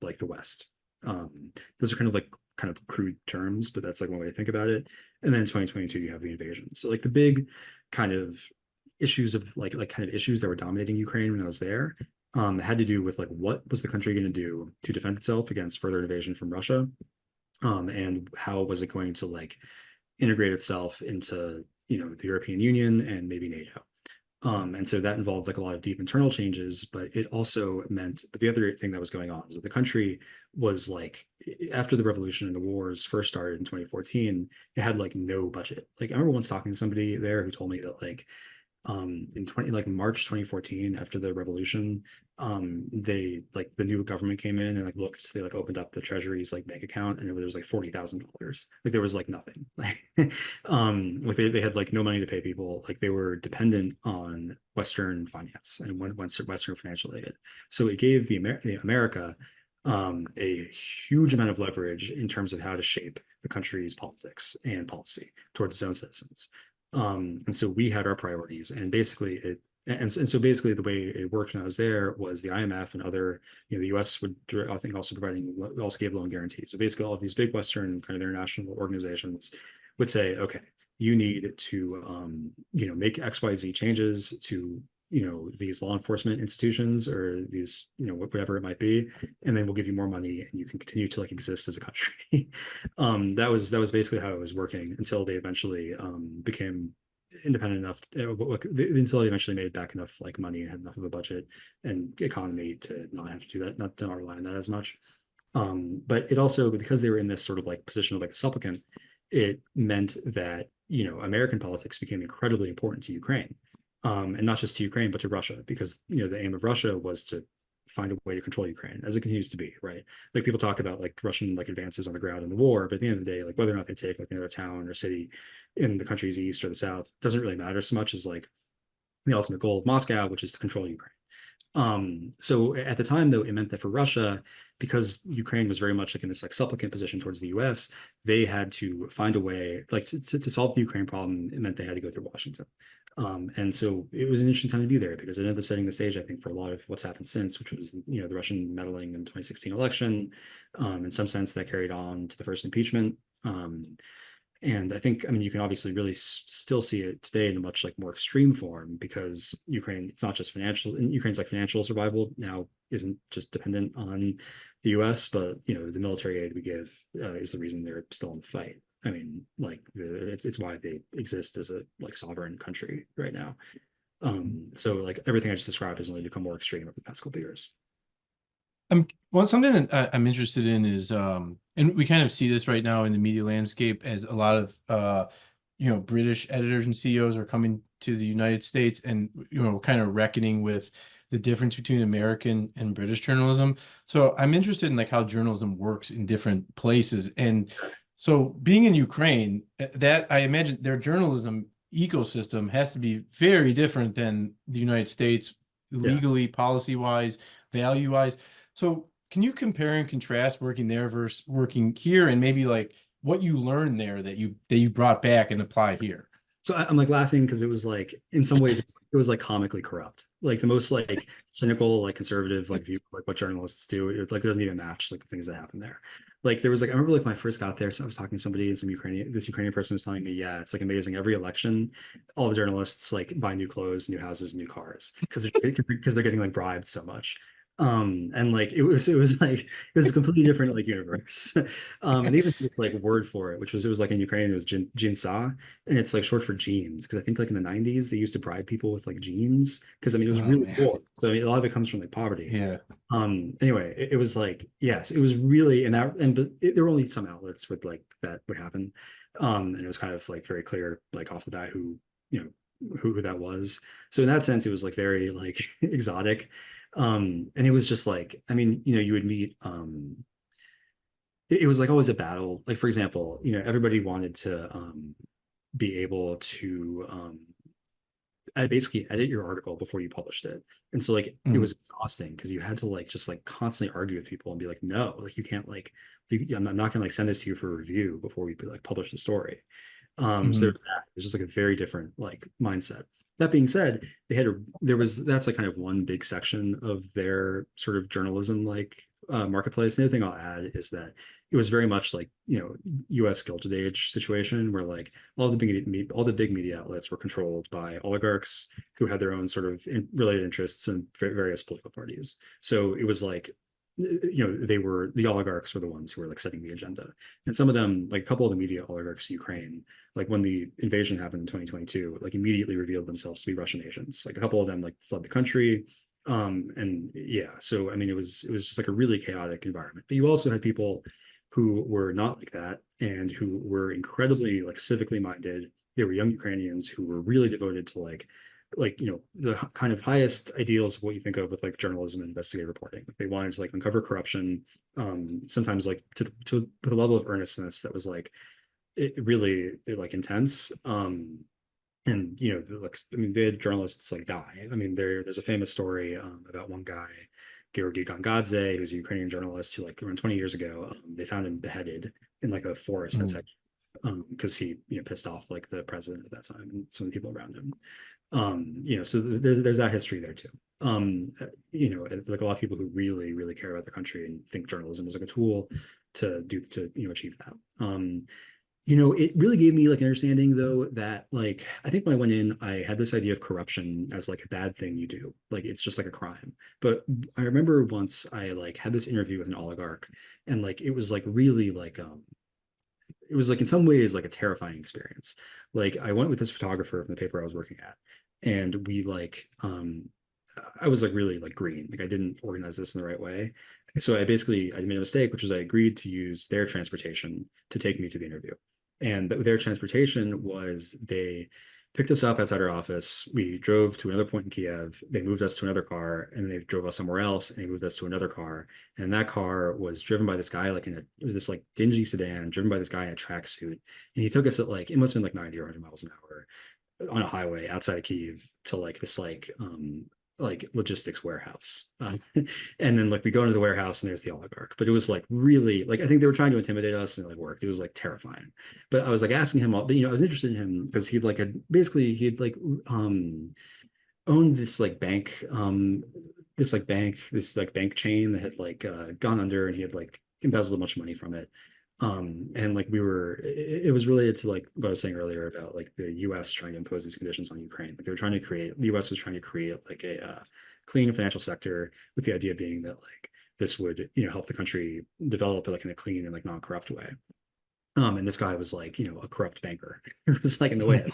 like the West. Those are kind of crude terms, but that's like one way to think about it. And then in 2022, you have the invasion. So like the big kind of issues of like kind of issues that were dominating Ukraine when I was there had to do with like what was the country going to do to defend itself against further invasion from Russia, and how was it going to like integrate itself into the European Union and maybe NATO. And so that involved like a lot of deep internal changes, but it also meant that the other thing that was going on was that the country was like, after the revolution and the wars first started in 2014, it had like no budget. Like I remember once talking to somebody there who told me that like in March 2014, after the revolution, they like the new government came in and like looked, they like opened up the treasury's like bank account and there was like $40,000. Like there was like nothing. Like like they had like no money to pay people. Like they were dependent on Western finance and Western financial aid. So it gave the America a huge amount of leverage in terms of how to shape the country's politics and policy towards its own citizens. And so we had our priorities, and basically so basically the way it worked when I was there was the IMF and other, the US would, I think, also gave loan guarantees. So basically all of these big Western kind of international organizations would say, okay, you need to, make XYZ changes to, these law enforcement institutions or these, whatever it might be, and then we'll give you more money and you can continue to like exist as a country. That was basically how it was working until they eventually became independent enough until they eventually made back enough like money and had enough of a budget and economy to not have to do that, not to rely on that as much. But it also, because they were in this sort of like position of like a supplicant, it meant that American politics became incredibly important to Ukraine, and not just to Ukraine but to Russia, because the aim of Russia was to find a way to control Ukraine, as it continues to be, right? Like people talk about like Russian like advances on the ground in the war, but at the end of the day, like whether or not they take like another town or city in the country's east or the south doesn't really matter so much as like the ultimate goal of Moscow, which is to control Ukraine. So at the time, though, it meant that for Russia, because Ukraine was very much like in this like supplicant position towards the US, they had to find a way, like to solve the Ukraine problem. It meant they had to go through Washington. And so it was an interesting time to be there because it ended up setting the stage, I think, for a lot of what's happened since, which was, the Russian meddling in the 2016 election. In some sense, that carried on to the first impeachment. And I think, I mean, you can obviously really still see it today in a much like more extreme form because Ukraine, it's not just financial, and Ukraine's like financial survival now isn't just dependent on the US, but the military aid we give is the reason they're still in the fight. I mean, like it's why they exist as a like sovereign country right now. So like everything I just described has only become more extreme over the past couple of years. Something that I'm interested in is and we kind of see this right now in the media landscape as a lot of British editors and CEOs are coming to the United States and kind of reckoning with the difference between American and British journalism. So I'm interested in like how journalism works in different places. And so being in Ukraine, that I imagine their journalism ecosystem has to be very different than the United States, Yeah. legally, policy wise, value wise. So can you compare and contrast working there versus working here, and maybe like what you learned there that you brought back and apply here? So I'm like laughing because it was like in some ways it was like comically corrupt, like the most like cynical, like conservative like view like what journalists do. It doesn't even match like the things that happen there. Like there was like I remember like when I first got there, so I was talking to somebody and this Ukrainian person was telling me, yeah, it's like amazing. Every election, all the journalists like buy new clothes, new houses, new cars because they're getting like bribed so much. And like it was like it was a completely different like universe. And even this like word for it, which was it was like in Ukrainian, it was jinsa, and it's like short for jeans because I think like in the 90s they used to bribe people with like jeans because I mean it was Oh really man. poor, so I mean a lot of it comes from like poverty. Yeah. Anyway, it was like yes, it was really, but there were only some outlets with like that would happen. And it was kind of like very clear like off the bat who who that was. So in that sense it was like very like exotic. And it was just like I mean you would meet it was like always a battle. Like for example, everybody wanted to be able to basically edit your article before you published it. And so like it Mhm. was exhausting because you had to like just like constantly argue with people and be like, no, like you can't like I'm not gonna like send this to you for review before we like publish the story. So Mhm. there's that. It's just like a very different like mindset. That being said, that's like kind of one big section of their sort of journalism like marketplace. The other thing I'll add is that it was very much like, US Gilded Age situation where like all the big media outlets were controlled by oligarchs who had their own sort of related interests in various political parties. So it was like, they were the oligarchs were the ones who were like setting the agenda. And some of them, like a couple of the media oligarchs in Ukraine, like when the invasion happened in 2022, like immediately revealed themselves to be Russian agents. Like a couple of them like fled the country. And yeah, so I mean it was just like a really chaotic environment. But you also had people who were not like that and who were incredibly like civically minded. They were young Ukrainians who were really devoted to the kind of highest ideals of what you think of with like journalism and investigative reporting. Like they wanted to like uncover corruption, sometimes like to with a level of earnestness that was like like intense. And like I mean, they had journalists like die. I mean, there's a famous story about one guy, Georgy Gangadze, who's a Ukrainian journalist who like around 20 years ago, they found him beheaded in like a forest Mhm. outside because he pissed off like the president at that time and some of the people around him. So there's that history there too. Like a lot of people who really really care about the country and think journalism is like a tool to achieve that. It really gave me like an understanding though that like I think when I went in, I had this idea of corruption as like a bad thing you do. Like it's just like a crime. But I remember once I like had this interview with an oligarch and like it was like really like it was like in some ways like a terrifying experience. Like I went with this photographer from the paper I was working at, and we like I was like really like green. Like I didn't organize this in the right way. So I made a mistake, which was I agreed to use their transportation to take me to the interview. And their transportation was they picked us up outside our office. We drove to another point in Kiev. They moved us to another car and they drove us somewhere else and they moved us to another car. And that car was driven by this guy, like it was this like dingy sedan driven by this guy in a tracksuit. And he took us at like, it must have been like 90 or 100 miles an hour on a highway outside of Kyiv to like this like logistics warehouse. And then like we go into the warehouse and there's the oligarch. But it was like really like I think they were trying to intimidate us and it like worked. It was like terrifying. But I was like asking him all, but I was interested in him because he'd like owned this like bank chain that had like gone under and he had like embezzled a bunch of money from it. And like it was related to like what I was saying earlier about like the US trying to impose these conditions on Ukraine. Like the US was trying to create like a clean financial sector with the idea being that like this would help the country develop like in a clean and like non-corrupt way. And this guy was like a corrupt banker. It was like in the way.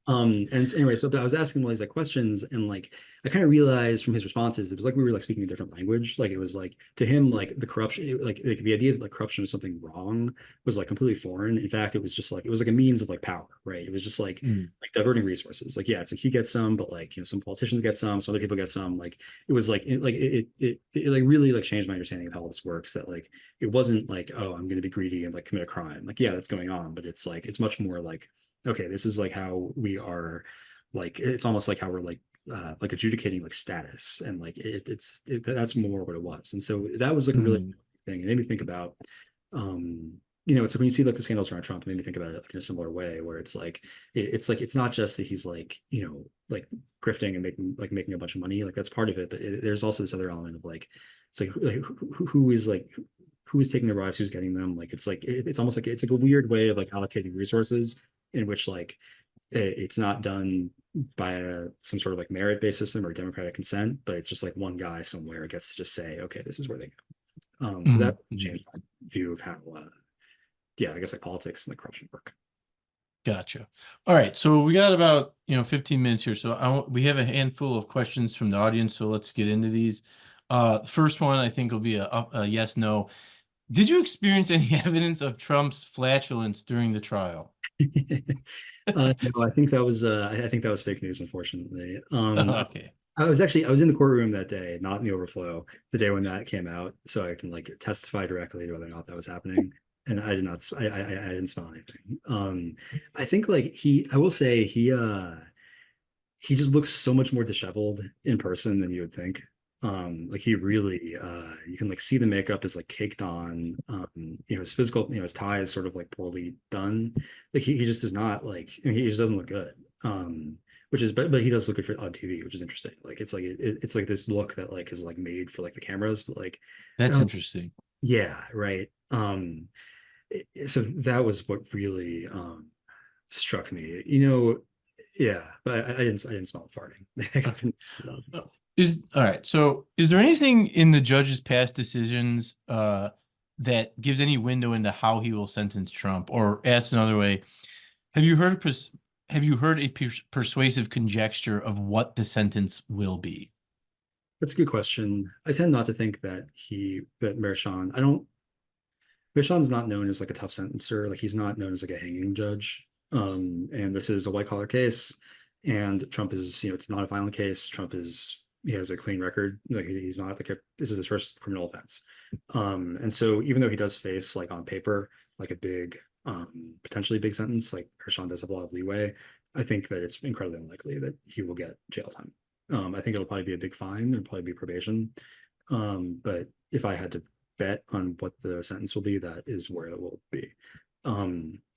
And so anyway, so I was asking all these like questions, and like I kind of realized from his responses, it was like we were like speaking a different language. Like it was like to him, like the corruption, like the idea that like corruption was something wrong was like completely foreign. In fact, it was just like it was like a means of like power, right? It was just Mhm. like diverting resources. Like yeah, it's like he gets some, but like some politicians get some other people get some. Like it was like it like really like changed my understanding of how all this works. That like it wasn't like, oh, I'm going to be greedy and like commit a crime. Like yeah, that's going on, but it's like it's much more like, okay, this is like how we are, like it's almost like how we're like adjudicating like status, and like that's more what it was. And so that was like a really Mhm. thing. It made me think about it's like when you see like the scandals around Trump, it made me think about it like in a similar way, where it's like it's like it's not just that he's like like grifting and making a bunch of money, like that's part of it, but there's also this other element of like it's like who is like who is taking the bribes, who's getting them. Like it's like it's almost like it's like a weird way of like allocating resources in which like it's not done by some sort of like merit-based system or democratic consent, but it's just like one guy somewhere gets to just say, okay, this is where they go. So that Mhm. Mhm. changed my view of how, yeah, I guess like politics and the corruption work. Gotcha. All right. So we got about, 15 minutes here. So we have a handful of questions from the audience. So let's get into these. First one, I think will be a yes, no. Did you experience any evidence of Trump's flatulence during the trial? No, I think that was fake news, unfortunately. Okay. I was in the courtroom that day, not in the overflow, the day when that came out, so I can like testify directly to whether or not that was happening. And I did not, I didn't smell anything. I think like I will say he just looks so much more disheveled in person than you would think. Like he really you can like see the makeup is like caked on. His physical, his tie is sort of like poorly done. Like he just is not like, I mean, he just doesn't look good. Which is but he does look good for on TV, which is interesting. Like it's like it's like this look that like is like made for like the cameras, but like That's um, interesting. yeah, right. So that was what really struck me. Yeah, but I didn't smell it farting. I Okay. couldn't pick it up. Is all right. So, is there anything in the judge's past decisions that gives any window into how he will sentence Trump? Or asked another way, have you heard have you heard a persuasive conjecture of what the sentence will be? That's a good question. I tend not to think that Merchan, I don't Merchan's not known as like a tough sentencer. Like he's not known as like a hanging judge. And this is a white collar case, and Trump is, it's not a violent case. He has a clean record. Like he's not like this is his first criminal offense. And so even though he does face like on paper like a big, potentially big sentence, like Merchan does have a lot of leeway, I think that it's incredibly unlikely that he will get jail time. I think it'll probably be a big fine. It'll probably be probation. But if I had to bet on what the sentence will be, that is where it will be.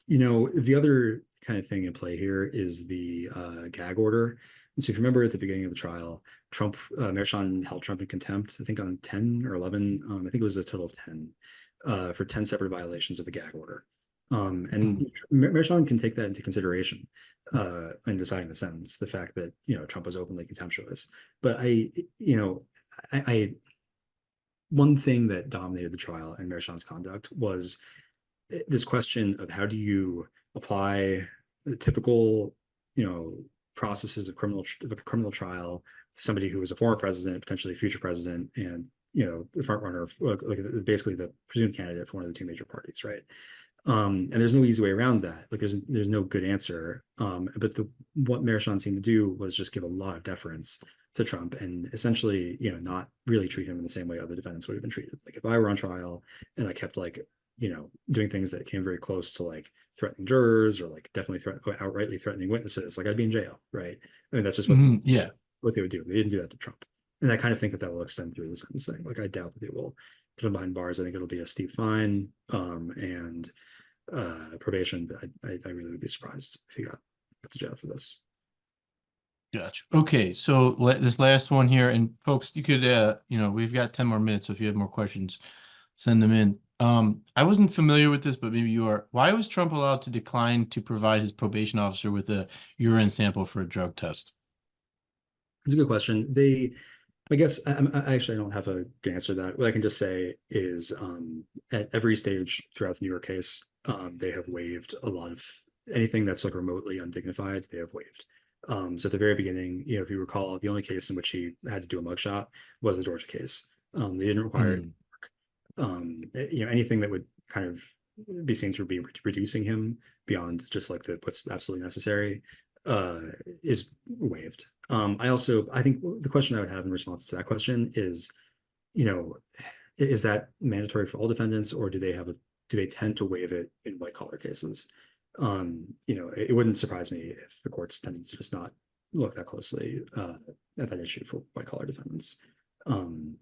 The other kind of thing in play here is the gag order. And so if you remember at the beginning of the trial, Merchan held Trump in contempt, I think on 10 or 11, I think it was a total of 10, for 10 separate violations of the gag order. And Hmm. Merchan can take that into consideration in deciding the sentence, the fact that, Trump was openly contemptuous. But I one thing that dominated the trial and Merchan's conduct was this question of how do you apply the typical, processes of a criminal trial to somebody who was a former president, potentially a future president, and the front runner, like basically the presumed candidate for one of the two major parties, right? And there's no easy way around that. Like there's no good answer. But what Merchan seemed to do was just give a lot of deference to Trump and essentially, not really treat him in the same way other defendants would have been treated. Like if I were on trial and I kept like, doing things that came very close to like threatening jurors or like definitely outrightly threatening witnesses, like I'd be in jail, right? I mean, that's just Yeah. what they would do. They didn't do that to Trump. And I kind of think that that will extend through the sentencing. Like I doubt that they will put him behind bars. I think it'll be a steep fine, and probation. But I really would be surprised if he got put to jail for this. Gotcha. Okay, so this last one here, and folks, you could, we've got 10 more minutes, so if you have more questions, send them in. I wasn't familiar with this, but maybe you are. Why was Trump allowed to decline to provide his probation officer with a urine sample for a drug test? It's a good question. I guess I actually don't have a good answer to that. What I can just say is, at every stage throughout the New York case, they have waived a lot of anything that's like remotely undignified. They have waived. So at the very beginning, if you recall, the only case in which he had to do a mugshot was the Georgia case. They didn't require it. Hmm. Anything that would kind of be seen to be reducing him beyond just like what's absolutely necessary uh, is waived. I think the question I would have in response to that question is, you know, is that mandatory for all defendants, or do they tend to waive it in white collar cases? It wouldn't surprise me if the courts tended to just not look that closely at that issue for white collar defendants. And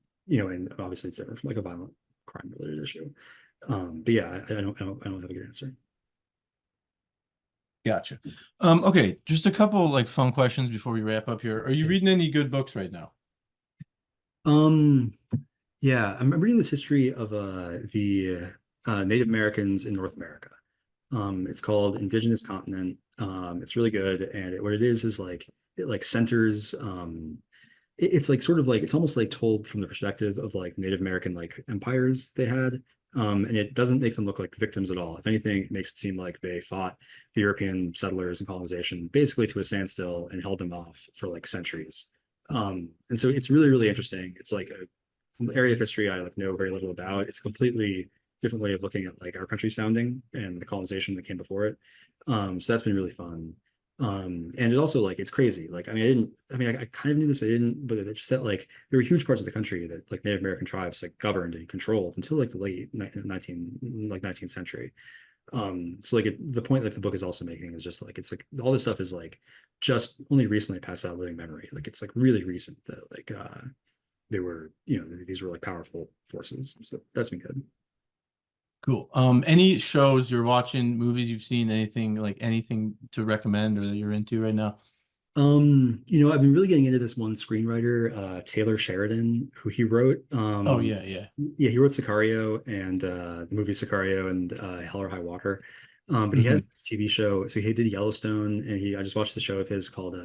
obviously it's different from like a violent crime related issue. But yeah, I don't have a good answer. Gotcha. Okay, just a couple like fun questions before we wrap up here. Are you reading any good books right now? Um, yeah, I'm reading this history of the Native Americans in North America. It's called Indigenous Continent. It's really good, and what it is like it like centers. It's like sort of like it's almost like told from the perspective of like Native American like empires they had. And it doesn't make them look like victims at all. If anything, it makes it seem like they fought the European settlers and colonization basically to a standstill and held them off for like centuries. And so it's really, really interesting. It's like an area of history I like know very little about. It's a completely different way of looking at like our country's founding and the colonization that came before it. So that's been really fun. And it also like it's crazy. Like I kind of knew this, but I didn't. But it just that like there were huge parts of the country that like Native American tribes like governed and controlled until like the late 19th century. So like the point that the book is also making is just like it's like all this stuff is like just only recently passed out of living memory. Like it's like really recent that like they were, these were like powerful forces. So that's been good. Cool. Any shows you're watching, movies you've seen, anything to recommend or that you're into right now? I've been really getting into this one screenwriter, Taylor Sheridan, who he wrote, Oh yeah, yeah. yeah, he wrote Sicario and the movie Sicario and Hell or High Water. But he Hmm. has this TV show. So he did Yellowstone, and I just watched the show of his called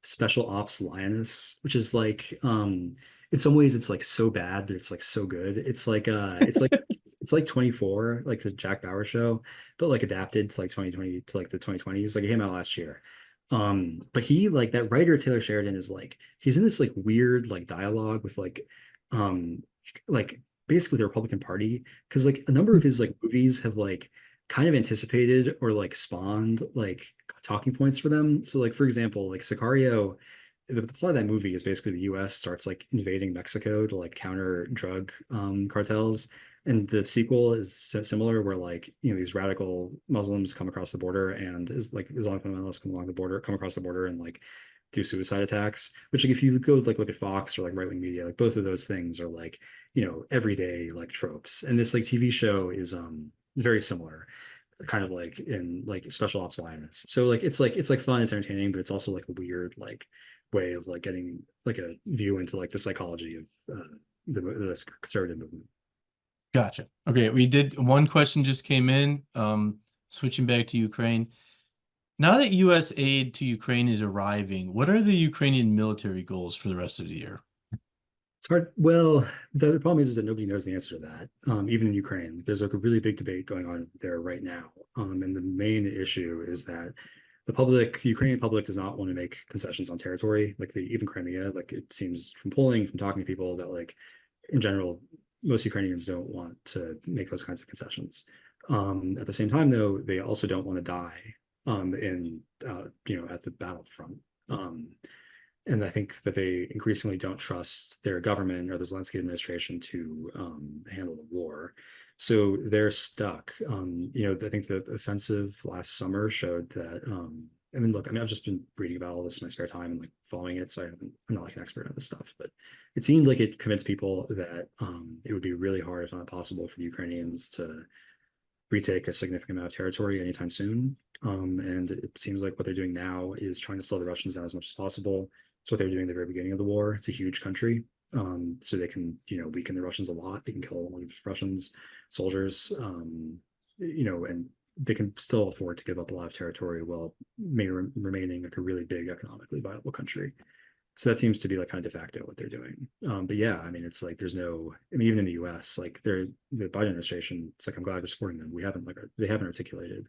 Special Ops Lioness, which is like in some ways it's like so bad, but it's like so good. It's like 24, like the Jack Bauer show, but like adapted to like 2020 to like the 2020s. Like it came out last year. But he like that writer Taylor Sheridan is like he's in this like weird like dialogue with um like basically the Republican Party because like a number of his like movies have like kind of anticipated or like spawned like talking points for them. So like for example, like Sicario, the plot of that movie is basically the US starts like invading Mexico to like counter drug cartels. And the sequel is similar, where like these radical Muslims come across the border, and is like Islamic fundamentalists come across the border, and like do suicide attacks. Which like if you go like look at Fox or like right wing media, like both of those things are like everyday like tropes. And this like TV show is very similar, kind of like in like Special Ops Lioness. So like it's like fun, it's entertaining, but it's also like a weird like way of like getting like a view into like the psychology of the conservative movement. Gotcha. Okay, we did one question just came in. Switching back to Ukraine. Now that US aid to Ukraine is arriving, what are the Ukrainian military goals for the rest of the year? It's hard. Well, the problem is that nobody knows the answer to that. Even in Ukraine, there's like a really big debate going on there right now. And the main issue is that the Ukrainian public does not want to make concessions on territory, like even Crimea. Like it seems from polling, from talking to people, that like in general, most Ukrainians don't want to make those kinds of concessions. At the same time, though, they also don't want to die at the battlefront. Um, and I think that they increasingly don't trust their government or the Zelensky administration to handle the war. So they're stuck. I think the offensive last summer showed that. I mean, look, I've just been reading about all this in my spare time and like following it, so I'm not like an expert on this stuff, but it seemed like it convinced people that it would be really hard, if not possible, for the Ukrainians to retake a significant amount of territory anytime soon. And it seems like what they're doing now is trying to slow the Russians down as much as possible. It's what they were doing at the very beginning of the war. It's a huge country, so they can weaken the Russians a lot. They can kill a lot of Russians soldiers, and they can still afford to give up a lot of territory while remaining like a really big economically viable country. So that seems to be like kind of de facto what they're doing. But yeah, I mean, it's like there's no. I mean, even in the U.S., like the Biden administration, it's like I'm glad we're supporting them. They haven't articulated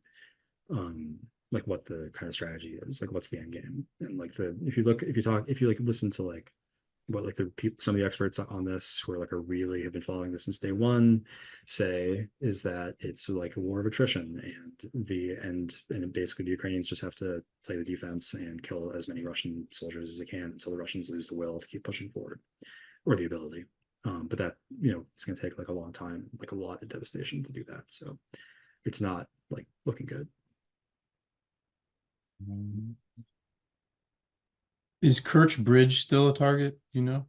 um like what the kind of strategy is, like what's the end game, and like the if you like listen to like what like the people, some of the experts on this who are like are really have been following this since day one, say is that it's like a war of attrition, and basically the Ukrainians just have to play the defense and kill as many Russian soldiers as they can until the Russians lose the will to keep pushing forward or the ability. But that it's going to take like a long time, like a lot of devastation to do that. So it's not like looking good. Is Kirch Bridge still a target? You know?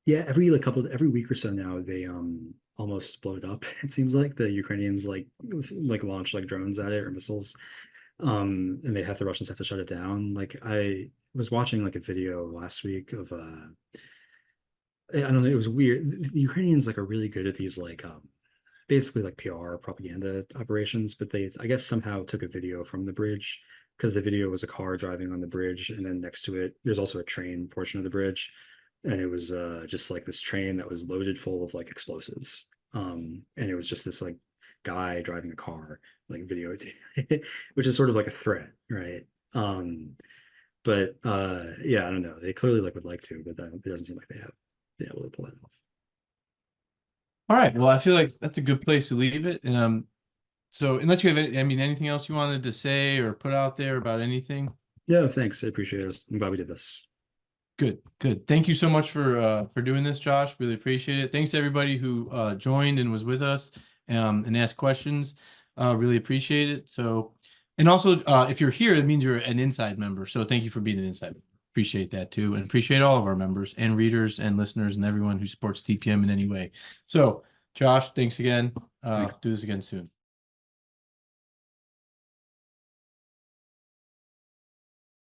Yeah, every week or so now they almost blow it up. It seems like the Ukrainians like launch like drones at it or missiles. And the Russians have to shut it down. Like I was watching like a video last week of I don't know, it was weird. The Ukrainians like are really good at these like basically like PR propaganda operations, but they I guess somehow took a video from the bridge because the video was a car driving on the bridge, and then next to it there's also a train portion of the bridge, and it was just like this train that was loaded full of like explosives. And it was just this like guy driving a car like video, which is sort of like a threat, right? But yeah, I don't know. They clearly like would like to, but it doesn't seem like they have been able to pull that off. All right. Well, I feel like that's a good place to leave it. So unless you have, anything else you wanted to say or put out there about anything? Yeah, thanks. I appreciate it. I'm glad we did this. Good, good. Thank you so much for doing this, Josh. Really appreciate it. Thanks to everybody who joined and was with us and asked questions. Really appreciate it. So, and also if you're here, it means you're an inside member. So thank you for being an inside member. appreciate that too, and appreciate all of our members and readers and listeners and everyone who supports TPM in any way. So, Josh, thanks again. Thanks. Do this again soon.